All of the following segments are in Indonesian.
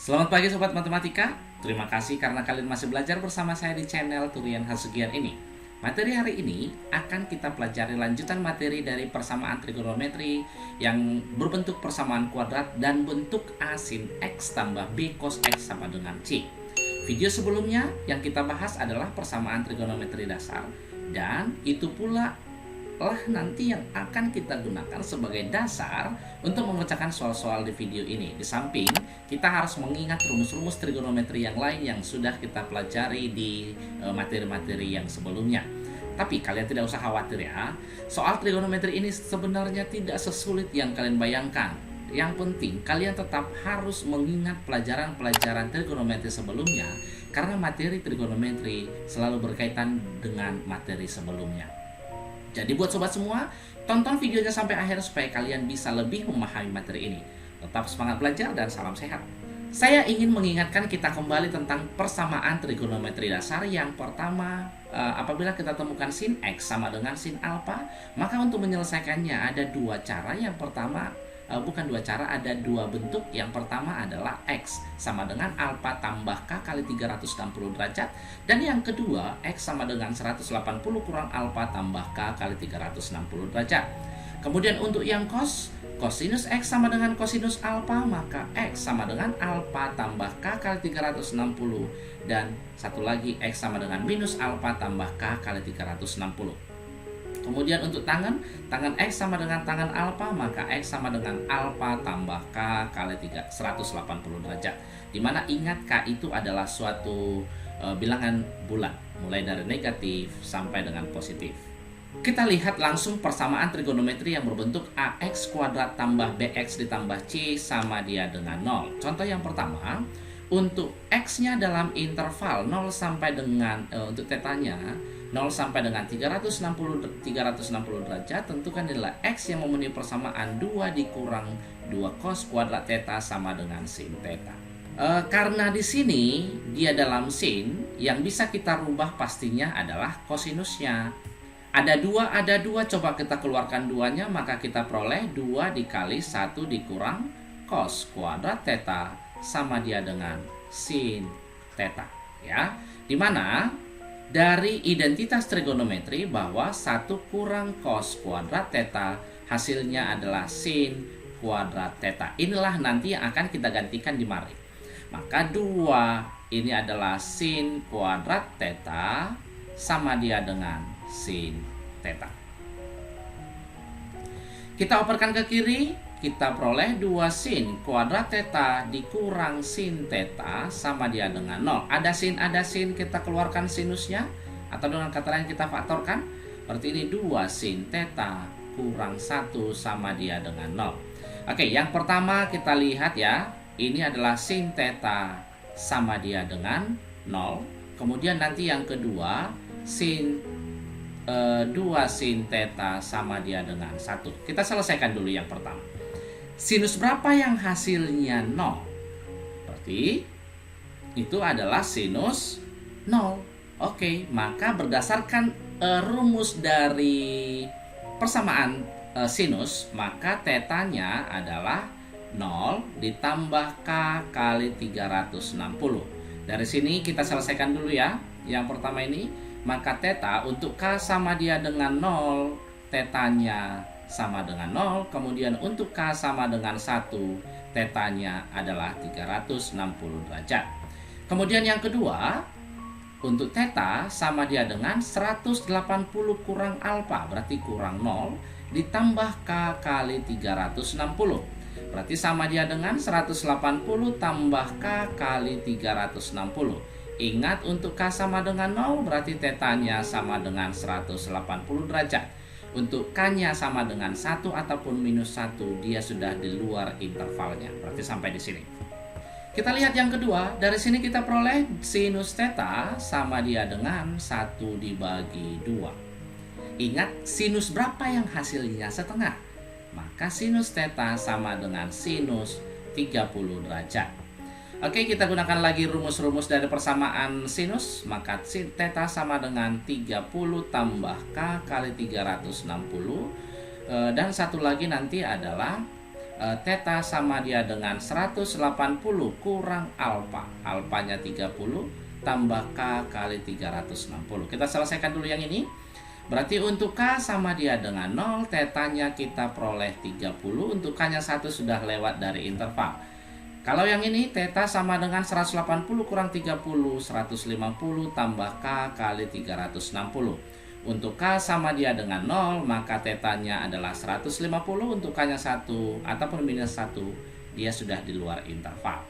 Selamat pagi Sobat Matematika. Terima kasih karena kalian masih belajar bersama saya di channel Turian Hasugian ini. Materi hari ini akan kita pelajari lanjutan materi dari persamaan trigonometri yang berbentuk persamaan kuadrat dan bentuk A sin X tambah B cos X sama dengan C. Video sebelumnya yang kita bahas adalah persamaan trigonometri dasar, dan itu pula lah nanti yang akan kita gunakan sebagai dasar untuk memecahkan soal-soal di video ini. Di samping kita harus mengingat rumus-rumus trigonometri yang lain yang sudah kita pelajari di materi-materi yang sebelumnya. Tapi kalian tidak usah khawatir ya, soal trigonometri ini sebenarnya tidak sesulit yang kalian bayangkan. Yang penting kalian tetap harus mengingat pelajaran-pelajaran trigonometri sebelumnya, karena materi trigonometri selalu berkaitan dengan materi sebelumnya. Jadi buat sobat semua, tonton videonya sampai akhir supaya kalian bisa lebih memahami materi ini. Tetap semangat belajar dan salam sehat. Saya ingin mengingatkan kita kembali tentang persamaan trigonometri dasar. Yang pertama, apabila kita temukan sin X sama dengan sin alpha, maka untuk menyelesaikannya ada dua cara. Yang pertama, bukan dua cara, ada dua bentuk. Yang pertama adalah X sama dengan alpha tambah K kali 360 derajat. Dan yang kedua, X sama dengan 180 kurang alpha tambah K kali 360 derajat. Kemudian untuk yang cos, cosinus X sama dengan cosinus alpha, maka X sama dengan alpha tambah K kali 360. Dan satu lagi, X sama dengan minus alpha tambah K kali 360. Kemudian untuk tangan X sama dengan tangan alpha, maka X sama dengan alpha tambah K kali 180 derajat. Dimana ingat K itu adalah suatu bilangan bulat, mulai dari negatif sampai dengan positif. Kita lihat langsung persamaan trigonometri yang berbentuk AX kuadrat tambah BX ditambah C sama dia dengan 0. Contoh yang pertama, untuk X-nya dalam interval 0 sampai dengan untuk tetanya 0 sampai dengan 360 derajat, tentukan nilai X yang memenuhi persamaan 2 dikurang 2 cos kuadrat theta sama dengan sin theta. Karena di sini dia dalam sin, yang bisa kita rubah pastinya adalah kosinusnya. Ada 2, coba kita keluarkan 2-nya, maka kita peroleh 2 dikali 1 dikurang cos kuadrat theta sama dia dengan sin theta, ya. Dimana dari identitas trigonometri bahwa 1 kurang cos kuadrat theta hasilnya adalah sin kuadrat theta. Inilah nanti yang akan kita gantikan di mari. Maka 2 ini adalah sin kuadrat theta sama dia dengan sin theta. Kita operkan ke kiri, kita peroleh 2 sin kuadrat theta dikurang sin theta sama dia dengan 0. Ada sin, kita keluarkan sinusnya, atau dengan kata lain kita faktorkan. Berarti ini 2 sin theta kurang 1 sama dia dengan 0. Oke, yang pertama kita lihat ya, ini adalah sin theta sama dia dengan 0. Kemudian nanti yang kedua, sin 2 sin theta sama dia dengan 1. Kita selesaikan dulu yang pertama. Sinus berapa yang hasilnya 0? Berarti itu adalah sinus 0. Oke, maka berdasarkan rumus dari persamaan sinus, maka tetanya adalah 0 ditambah K kali 360. Dari sini kita selesaikan dulu ya. Yang pertama ini, maka theta untuk K sama dia dengan 0, tetanya sama dengan 0. Kemudian untuk K sama dengan 1, tetanya adalah 360 derajat. Kemudian yang kedua, untuk theta sama dia dengan 180 kurang alpha, berarti kurang 0, ditambah K kali 360. Berarti sama dia dengan 180 tambah K kali 360. Ingat, untuk K sama dengan 0 berarti tetanya sama dengan 180 derajat. Untuk K-nya sama dengan 1 ataupun minus 1, dia sudah di luar intervalnya. Berarti sampai di sini. Kita lihat yang kedua. Dari sini kita peroleh sinus theta sama dia dengan 1 dibagi 2. Ingat, sinus berapa yang hasilnya setengah? Maka sinus theta sama dengan sinus 30 derajat. Oke, kita gunakan lagi rumus-rumus dari persamaan sinus. Maka sin theta sama dengan 30 tambah K kali 360. Dan satu lagi nanti adalah Theta sama dia dengan 180 kurang alfa. Alfanya 30 tambah K kali 360. Kita selesaikan dulu yang ini. Berarti untuk K sama dia dengan 0, tetanya kita peroleh 30. Untuk K-nya 1 sudah lewat dari interval. Kalau yang ini, theta sama dengan 180 kurang 30, 150 tambah K kali 360. Untuk K sama dia dengan 0, maka tetanya adalah 150. Untuk K-nya 1 ataupun minus 1, dia sudah di luar interval.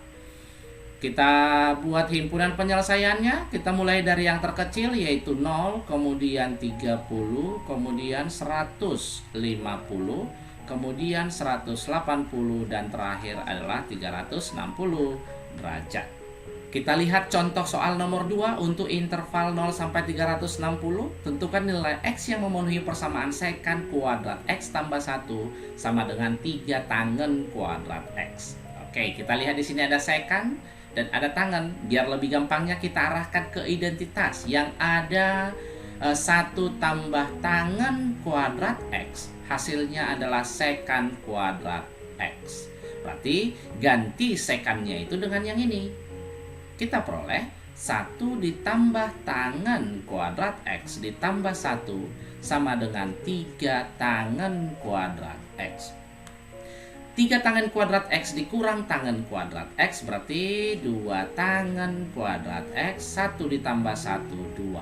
Kita buat himpunan penyelesaiannya. Kita mulai dari yang terkecil, yaitu 0, kemudian 30, kemudian 150, kemudian 180, dan terakhir adalah 360 derajat. Kita lihat contoh soal nomor 2 untuk interval 0 sampai 360. Tentukan nilai X yang memenuhi persamaan sekant kuadrat X tambah 1 sama dengan 3 tangen kuadrat X. Oke, kita lihat di sini ada sekant dan ada tangen. Biar lebih gampangnya kita arahkan ke identitas yang ada 1 tambah tangen kuadrat X. Hasilnya adalah sekant kuadrat X. Berarti ganti sekannya itu dengan yang ini. Kita peroleh 1 ditambah tangen kuadrat X ditambah 1 sama dengan 3 tangen kuadrat X. 3 tangen kuadrat X dikurang tangen kuadrat X berarti 2 tangen kuadrat X. 1 ditambah 1, 2.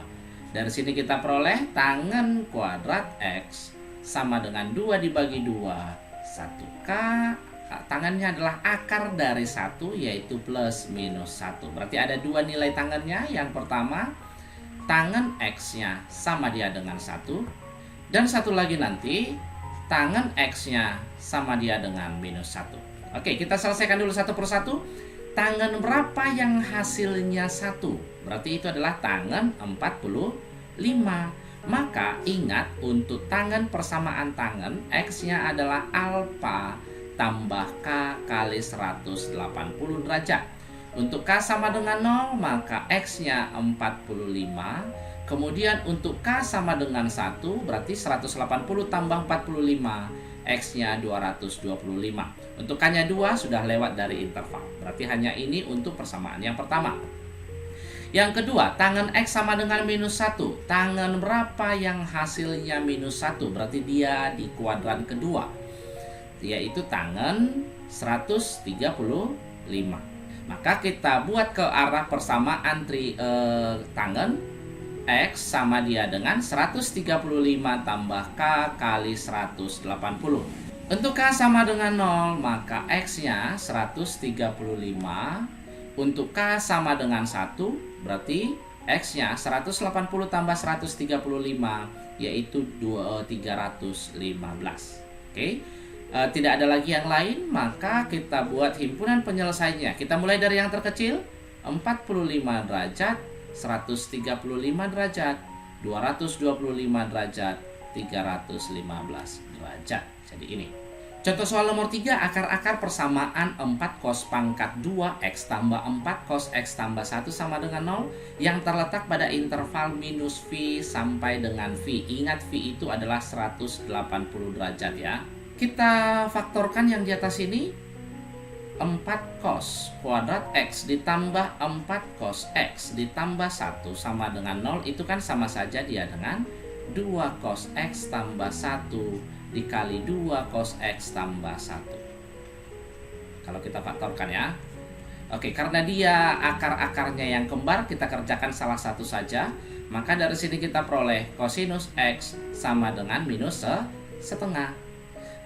Dari sini kita peroleh tangen kuadrat X sama dengan 2 dibagi 2, 1K. Tangannya adalah akar dari 1, yaitu plus minus 1. Berarti ada 2 nilai tangannya. Yang pertama, tangan X-nya sama dia dengan 1. Dan satu lagi nanti, tangan X-nya sama dia dengan minus 1. Oke, kita selesaikan dulu satu persatu. Tangan berapa yang hasilnya 1? Berarti itu adalah tangan 45. Maka ingat, untuk tangan persamaan tangan, X-nya adalah alfa tambah K kali 180 derajat. Untuk K sama dengan 0, maka X-nya 45. Kemudian untuk K sama dengan 1, berarti 180 tambah 45, X-nya 225. Untuk K-nya 2 sudah lewat dari interval. Berarti hanya ini untuk persamaan yang pertama. Yang kedua, tangan X sama dengan minus 1. Tangan berapa yang hasilnya minus 1? Berarti dia di kuadran kedua, yaitu tangan 135. Maka kita buat ke arah persamaan tangan. X sama dia dengan 135 tambah K kali 180. Untuk K sama dengan 0, maka X-nya 135. Untuk K sama dengan 1, berarti X-nya 180 tambah 135, yaitu 315. Oke. Tidak ada lagi yang lain, maka kita buat himpunan penyelesaiannya. Kita mulai dari yang terkecil, 45 derajat, 135 derajat, 225 derajat, 315 derajat. Jadi ini. Contoh soal nomor 3, akar-akar persamaan 4 cos pangkat 2 X tambah 4 cos X tambah 1 sama dengan 0 yang terletak pada interval minus V sampai dengan V. Ingat, V itu adalah 180 derajat ya. Kita faktorkan yang di atas ini. 4 cos kuadrat X ditambah 4 cos X ditambah 1 sama dengan 0. Itu kan sama saja dia dengan 2 cos X tambah 1 dikali 2 cos X tambah 1. Kalau kita faktorkan ya. Oke, karena dia akar-akarnya yang kembar, kita kerjakan salah satu saja. Maka dari sini kita peroleh kosinus X sama dengan minus setengah.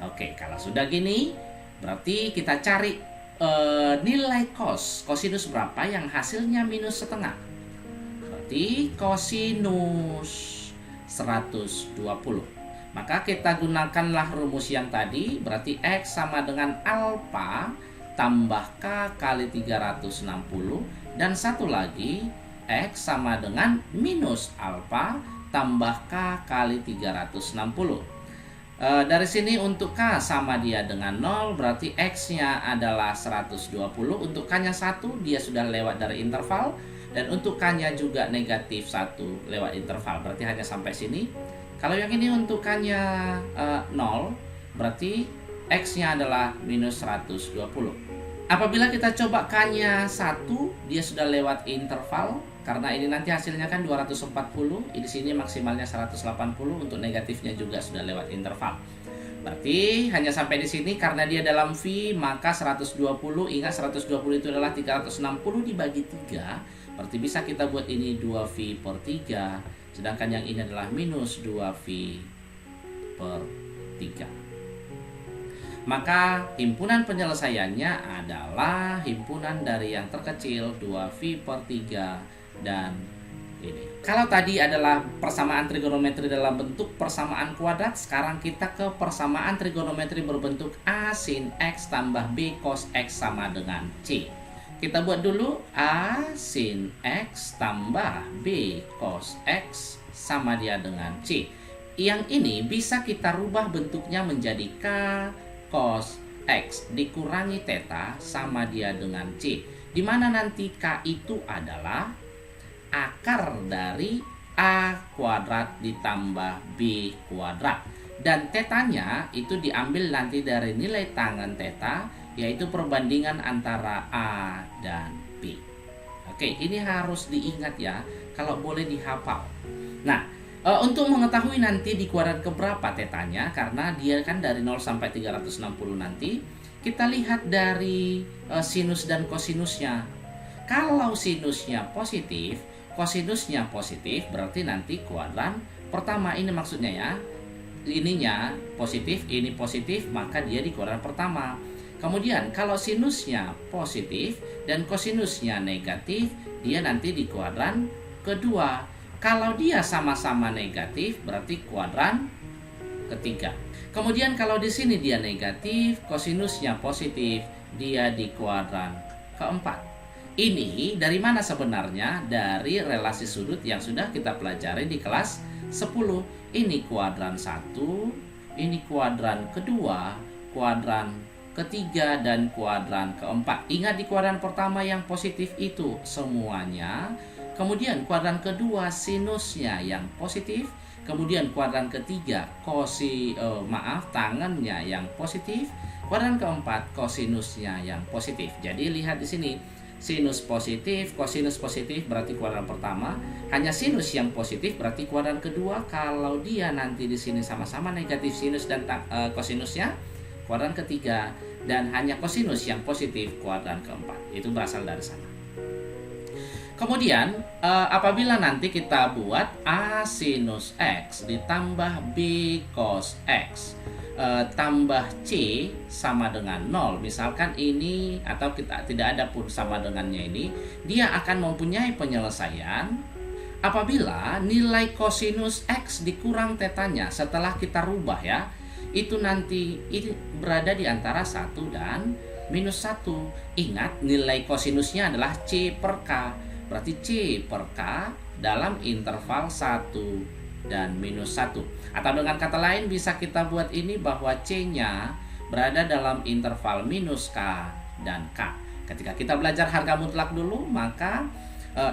Oke, kalau sudah gini, berarti kita cari nilai kosinus berapa yang hasilnya minus setengah. Berarti kosinus 120. Maka kita gunakanlah rumus yang tadi. Berarti X sama dengan alfa tambah K kali 360. Dan satu lagi, X sama dengan minus alfa tambah K kali 360. Dari sini untuk K sama dia dengan 0, berarti X-nya adalah 120. Untuk K-nya 1, dia sudah lewat dari interval. Dan untuk K-nya juga negatif 1 lewat interval, berarti hanya sampai sini. Kalau yang ini untuk K-nya 0, berarti X-nya adalah minus 120. Apabila kita coba K-nya 1, dia sudah lewat interval. Karena ini nanti hasilnya kan 240. Di sini maksimalnya 180. Untuk negatifnya juga sudah lewat interval. Berarti hanya sampai di sini. Karena dia dalam V, maka 120. Ingat 120 itu adalah 360 dibagi 3. Berarti bisa kita buat ini 2V per 3. Sedangkan yang ini adalah minus 2V per 3. Maka himpunan penyelesaiannya adalah himpunan dari yang terkecil 2V per 3 dan ini. Kalau tadi adalah persamaan trigonometri dalam bentuk persamaan kuadrat, sekarang kita ke persamaan trigonometri berbentuk A sin X tambah B cos X sama dengan C. Kita buat dulu A sin X tambah B cos X sama dia dengan C. Yang ini bisa kita rubah bentuknya menjadi K cos X dikurangi theta sama dia dengan C, di mana nanti K itu adalah akar dari A kuadrat ditambah B kuadrat, dan tetanya itu diambil nanti dari nilai tangen theta, yaitu perbandingan antara A dan B. Oke, ini harus diingat ya, kalau boleh dihafal. Nah, untuk mengetahui nanti di kuadrat keberapa tetanya, karena dia kan dari 0 sampai 360 nanti, kita lihat dari sinus dan kosinusnya. Kalau sinusnya positif, kosinusnya positif, berarti nanti kuadran pertama, ini maksudnya ya, ininya positif, ini positif, maka dia di kuadran pertama. Kemudian kalau sinusnya positif dan kosinusnya negatif, dia nanti di kuadran kedua. Kalau dia sama-sama negatif, berarti kuadran ketiga. Kemudian kalau di sini dia negatif, kosinusnya positif, dia di kuadran keempat. Ini dari mana sebenarnya? Dari relasi sudut yang sudah kita pelajari di kelas 10. Ini kuadran 1, ini kuadran kedua, kuadran ketiga, dan kuadran keempat. Ingat di kuadran pertama yang positif itu semuanya. Kemudian kuadran kedua sinusnya yang positif. Kemudian kuadran ketiga tangennya yang positif. Kuadran keempat kosinusnya yang positif. Jadi lihat di sini, sinus positif, kosinus positif berarti kuadran pertama. Hanya sinus yang positif berarti kuadran kedua. Kalau dia nanti di sini sama-sama negatif sinus dan kosinusnya, kuadran ketiga. Dan hanya kosinus yang positif, kuadran keempat. Itu berasal dari sana. Kemudian apabila nanti kita buat A sinus X ditambah B cos X tambah C sama dengan 0, misalkan ini, atau kita tidak ada pun sama dengannya ini, dia akan mempunyai penyelesaian apabila nilai kosinus X dikurang tetanya setelah kita rubah ya, itu nanti ini berada di antara 1 dan minus 1. Ingat nilai kosinusnya adalah C per K. Berarti C per K dalam interval 1 dan minus 1. Atau dengan kata lain bisa kita buat ini bahwa C-nya berada dalam interval minus K dan K. Ketika kita belajar harga mutlak dulu, maka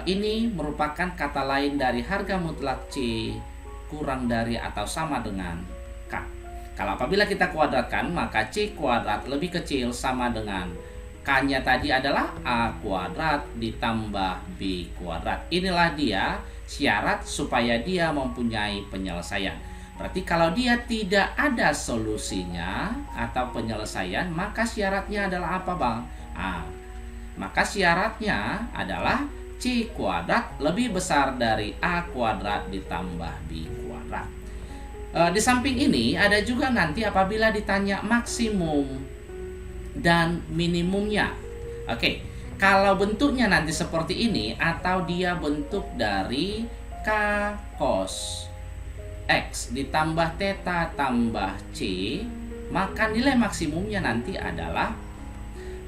ini merupakan kata lain dari harga mutlak C kurang dari atau sama dengan K. Kalau apabila kita kuadratkan, maka C kuadrat lebih kecil sama dengan K-nya tadi adalah A kuadrat ditambah B kuadrat. Inilah dia syarat supaya dia mempunyai penyelesaian. Berarti kalau dia tidak ada solusinya atau penyelesaian, maka syaratnya adalah apa, Bang? Maka syaratnya adalah C kuadrat lebih besar dari A kuadrat ditambah B kuadrat. Di samping ini ada juga nanti apabila ditanya maksimum dan minimumnya. Oke, kalau bentuknya nanti seperti ini atau dia bentuk dari K cos X ditambah theta tambah C, maka nilai maksimumnya nanti adalah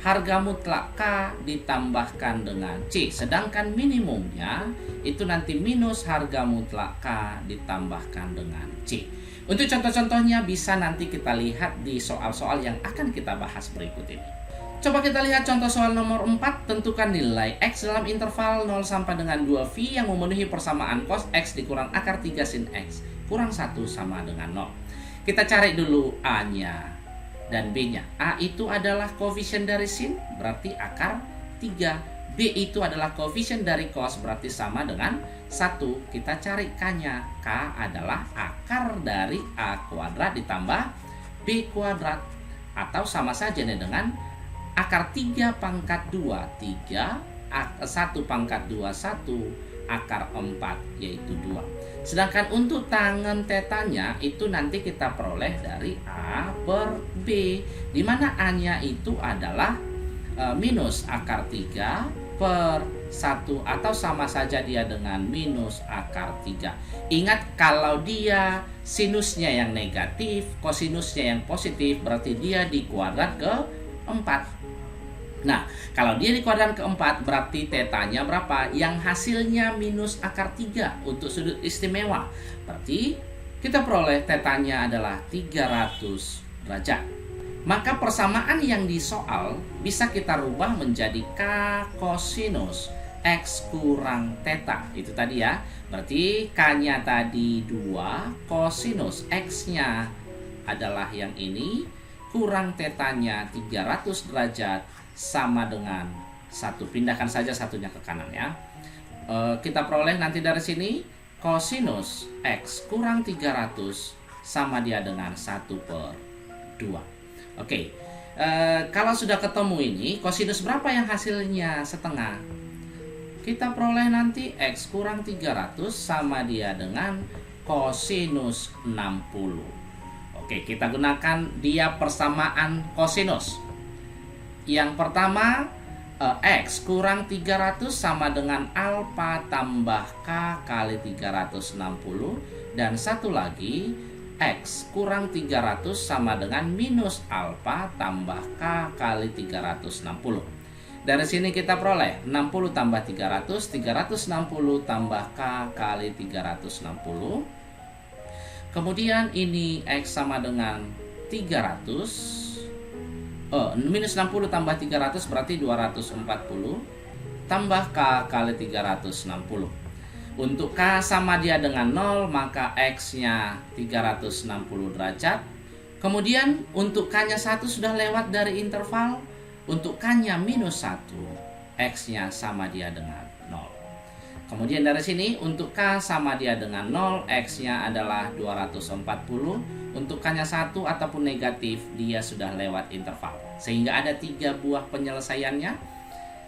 harga mutlak K ditambahkan dengan C, sedangkan minimumnya itu nanti minus harga mutlak K ditambahkan dengan C. Untuk contoh-contohnya bisa nanti kita lihat di soal-soal yang akan kita bahas berikut ini. Coba kita lihat contoh soal nomor 4. Tentukan nilai X dalam interval 0 sampai dengan 2V yang memenuhi persamaan cos X dikurang akar 3 sin X kurang 1 sama dengan 0. Kita cari dulu A-nya. dan B-nya. A itu adalah koefisien dari sin, berarti akar 3. B itu adalah koefisien dari cos, berarti sama dengan 1. Kita cari K-nya. K adalah akar dari A kuadrat ditambah B kuadrat. Atau sama saja nih dengan akar 3 pangkat 2. 1 pangkat 2, 1 akar 4, yaitu 2. Sedangkan untuk tangen tetanya itu nanti kita peroleh dari A per B, di mana A-nya itu adalah minus akar 3 per 1, atau sama saja dia dengan minus akar 3. Ingat, kalau dia sinusnya yang negatif, kosinusnya yang positif, berarti dia di kuadrat ke 4. Nah, kalau dia di kuadran keempat, berarti tetanya berapa? Yang hasilnya minus akar 3 untuk sudut istimewa. Berarti kita peroleh tetanya adalah 300 derajat. Maka persamaan yang di soal bisa kita rubah menjadi K kosinus X kurang theta. Itu tadi ya. Berarti K-nya tadi 2, kosinus X-nya adalah yang ini, kurang tetanya 300 derajat, sama dengan 1. Pindahkan saja satunya ke kanan ya. Kita peroleh nanti dari sini kosinus X kurang 300 sama dia dengan 1 per 2. Oke, kalau sudah ketemu ini, kosinus berapa yang hasilnya setengah? Kita peroleh nanti X kurang 300 sama dia dengan kosinus 60. Oke, kita gunakan dia persamaan kosinus. Yang pertama, X kurang 300 sama dengan alfa tambah K kali 360. Dan satu lagi, X kurang 300 sama dengan minus alfa tambah K kali 360. Dari sini kita peroleh 60 tambah 300, 360 tambah K kali 360. Kemudian ini X sama dengan 300. Minus 60 tambah 300 berarti 240 tambah K kali 360. Untuk K sama dia dengan 0, maka X-nya 360 derajat. Kemudian untuk K-nya 1 sudah lewat dari interval. Untuk K-nya minus 1, X-nya sama dia dengan 0. Kemudian dari sini untuk K sama dia dengan 0, X-nya adalah 240. Untuk K-nya 1 ataupun negatif, dia sudah lewat interval. Sehingga ada 3 buah penyelesaiannya.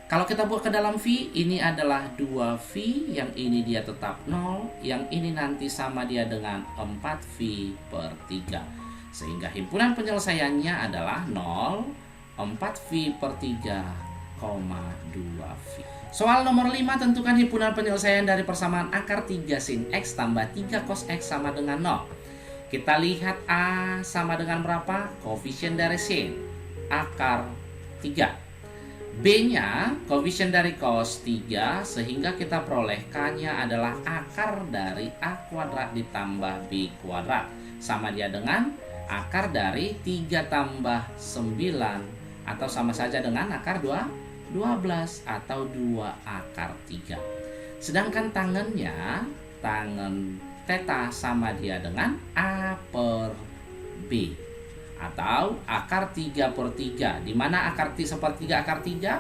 Kalau kita buat ke dalam V, ini adalah 2V, yang ini dia tetap 0, yang ini nanti sama dia dengan 4V per 3. Sehingga himpunan penyelesaiannya adalah 0, 4V per 3, 2V. Soal nomor 5, tentukan himpunan penyelesaian dari persamaan akar 3 sin X tambah 3 cos X sama dengan 0. Kita lihat A sama dengan berapa? Koefisien dari sin, akar 3. B-nya koefisien dari cos 3, sehingga kita peroleh K-nya adalah akar dari A kuadrat ditambah B kuadrat. Sama dia dengan akar dari 3 tambah 9, atau sama saja dengan akar 12, atau 2 akar 3. Sedangkan tangannya, tangan theta sama dia dengan A per B, atau akar 3 per 3, di mana akar 3 sepertiga akar 3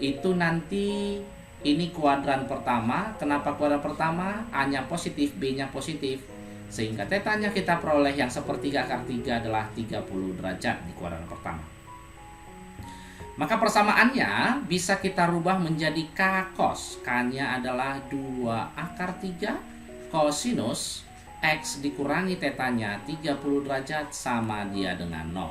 itu nanti ini kuadran pertama. Kenapa kuadran pertama? A-nya positif, B-nya positif, sehingga tetanya kita peroleh yang sepertiga akar 3 adalah 30 derajat di kuadran pertama. Maka persamaannya bisa kita rubah menjadi K cos. K-nya adalah 2 akar 3 kosinus X dikurangi tetanya 30 derajat sama dia dengan 0.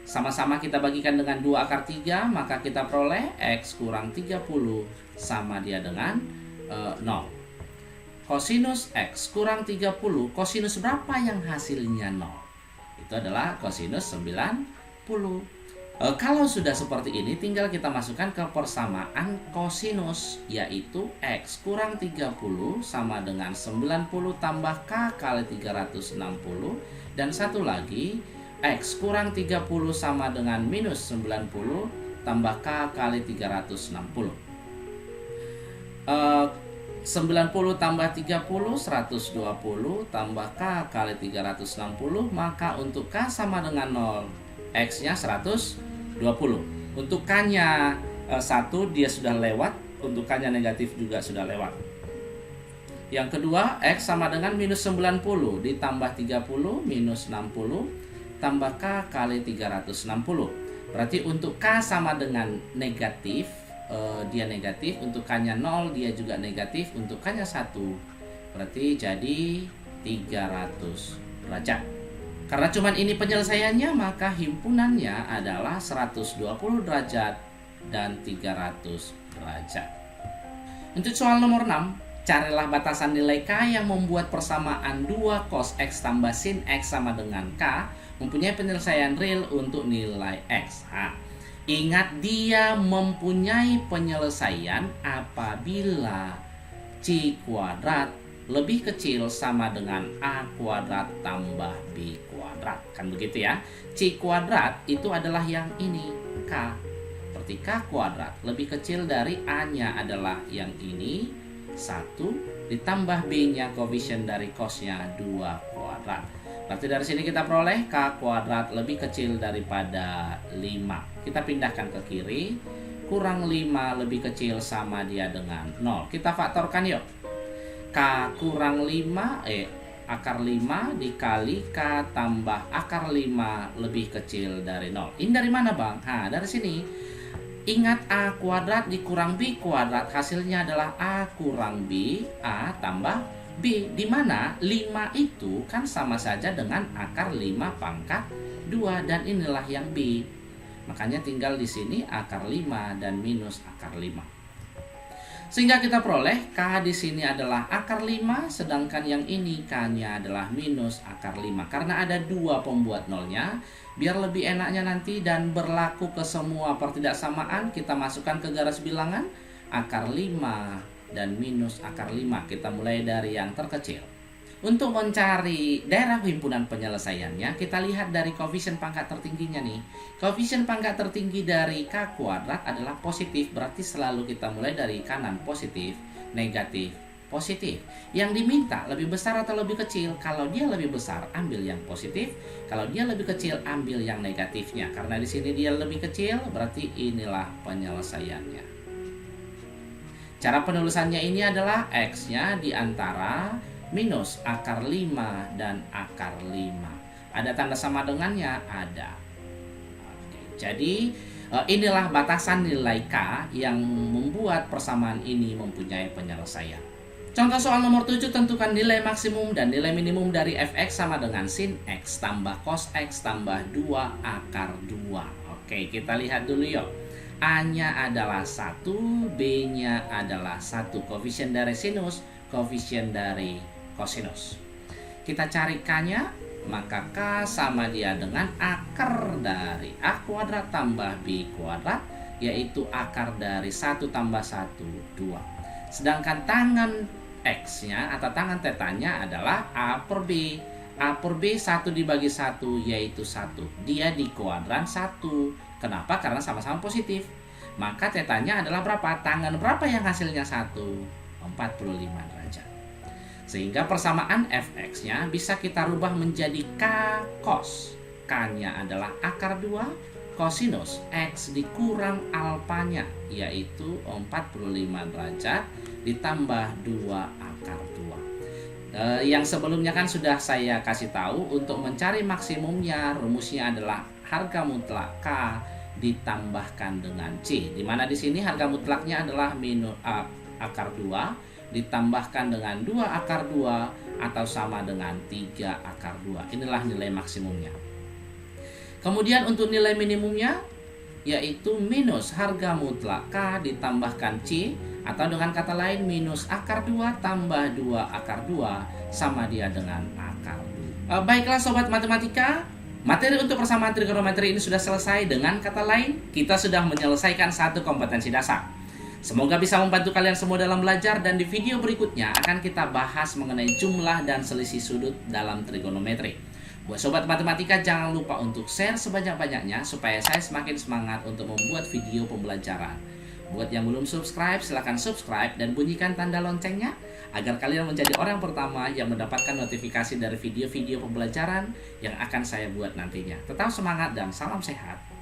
Sama-sama kita bagikan dengan 2 akar 3, maka kita peroleh X kurang 30 sama dia dengan 0. Kosinus X kurang 30, kosinus berapa yang hasilnya 0? Itu adalah kosinus 90. Kalau sudah seperti ini, tinggal kita masukkan ke persamaan kosinus, yaitu X kurang 30 sama dengan 90 tambah K kali 360. Dan satu lagi, X kurang 30 sama dengan minus 90 tambah K kali 360. 90 tambah 30, 120 tambah K kali 360. Maka untuk K sama dengan 0, X-nya 120. Untuk K-nya 1 dia sudah lewat, untuk K-nya negatif juga sudah lewat. Yang kedua, X sama dengan minus 90 ditambah 30 minus 60 tambah K kali 360. Berarti untuk K sama dengan negatif, dia negatif. Untuk K-nya 0 dia juga negatif. Untuk K-nya 1 berarti jadi 300 derajat. Karena cuman ini penyelesaiannya, maka himpunannya adalah 120 derajat dan 300 derajat. Untuk soal nomor 6, carilah batasan nilai K yang membuat persamaan 2 cos X tambah sin X sama dengan K mempunyai penyelesaian real untuk nilai X. Ingat, dia mempunyai penyelesaian apabila C kuadrat lebih kecil sama dengan A kuadrat tambah B kuadrat. Kan begitu ya. C kuadrat itu adalah yang ini, K. Berarti K kuadrat lebih kecil dari A-nya adalah yang ini, 1, ditambah B-nya koefisien dari cos-nya 2 kuadrat. Berarti dari sini kita peroleh K kuadrat lebih kecil daripada 5. Kita pindahkan ke kiri. Kurang 5 lebih kecil sama dia dengan 0. Kita faktorkan yuk. K kurang 5, akar 5 dikali K tambah akar 5 lebih kecil dari 0. Ini dari mana bang? Dari sini. Ingat, A kuadrat dikurang B kuadrat, hasilnya adalah A kurang B, A tambah B. Di mana 5 itu kan sama saja dengan akar 5 pangkat 2, dan inilah yang B. Makanya tinggal di sini akar 5 dan minus akar 5. Sehingga kita peroleh K di sini adalah akar 5, sedangkan yang ini K-nya adalah minus akar 5. Karena ada 2 pembuat nolnya, biar lebih enaknya nanti dan berlaku ke semua pertidaksamaan, kita masukkan ke garis bilangan akar 5 dan minus akar 5. Kita mulai dari yang terkecil. Untuk mencari daerah himpunan penyelesaiannya, kita lihat dari koefisien pangkat tertingginya nih. Koefisien pangkat tertinggi dari K kuadrat adalah positif, berarti selalu kita mulai dari kanan positif, negatif, positif. Yang diminta lebih besar atau lebih kecil? Kalau dia lebih besar, ambil yang positif. Kalau dia lebih kecil, ambil yang negatifnya. Karena di sini dia lebih kecil, berarti inilah penyelesaiannya. Cara penulisannya ini adalah X-nya di antara minus akar 5 dan akar 5. Ada tanda sama dengannya? Ada. Jadi inilah batasan nilai K yang membuat persamaan ini mempunyai penyelesaian. Contoh soal nomor 7, tentukan nilai maksimum dan nilai minimum dari fx sama dengan sin x tambah cos x tambah 2 akar 2. Oke, kita lihat dulu yuk. A-nya adalah 1, B-nya adalah 1. Koefisien dari sinus, koefisien dari kosinus. Kita cari K-nya, maka K sama dia dengan akar dari A kuadrat tambah B kuadrat, yaitu akar dari 1 tambah 1, 2. Sedangkan tangan X-nya atau tangan tetanya adalah A per B. A per B 1 dibagi 1 yaitu 1. Dia di kuadran 1. Kenapa? Karena sama-sama positif. Maka tetanya adalah berapa? Tangan berapa yang hasilnya 1? 45 derajat. Sehingga persamaan fx-nya bisa kita rubah menjadi K cos. K-nya adalah akar 2 kosinus X dikurang alpanya, yaitu 45 derajat ditambah 2 akar 2. Yang sebelumnya kan sudah saya kasih tahu, untuk mencari maksimumnya rumusnya adalah harga mutlak K ditambahkan dengan C. Dimana di sini harga mutlaknya adalah minus akar 2 ditambahkan dengan 2 akar 2 atau sama dengan 3 akar 2. Inilah nilai maksimumnya. Kemudian untuk nilai minimumnya yaitu minus harga mutlak K ditambahkan C, atau dengan kata lain minus akar 2 tambah 2 akar 2 sama dia dengan akar 2. Baiklah sobat matematika, materi untuk persamaan trigonometri ini sudah selesai. Dengan kata lain, kita sudah menyelesaikan satu kompetensi dasar. Semoga bisa membantu kalian semua dalam belajar, dan di video berikutnya akan kita bahas mengenai jumlah dan selisih sudut dalam trigonometri. Buat sobat matematika, jangan lupa untuk share sebanyak-banyaknya supaya saya semakin semangat untuk membuat video pembelajaran. Buat yang belum subscribe, silahkan subscribe dan bunyikan tanda loncengnya agar kalian menjadi orang pertama yang mendapatkan notifikasi dari video-video pembelajaran yang akan saya buat nantinya. Tetap semangat dan salam sehat.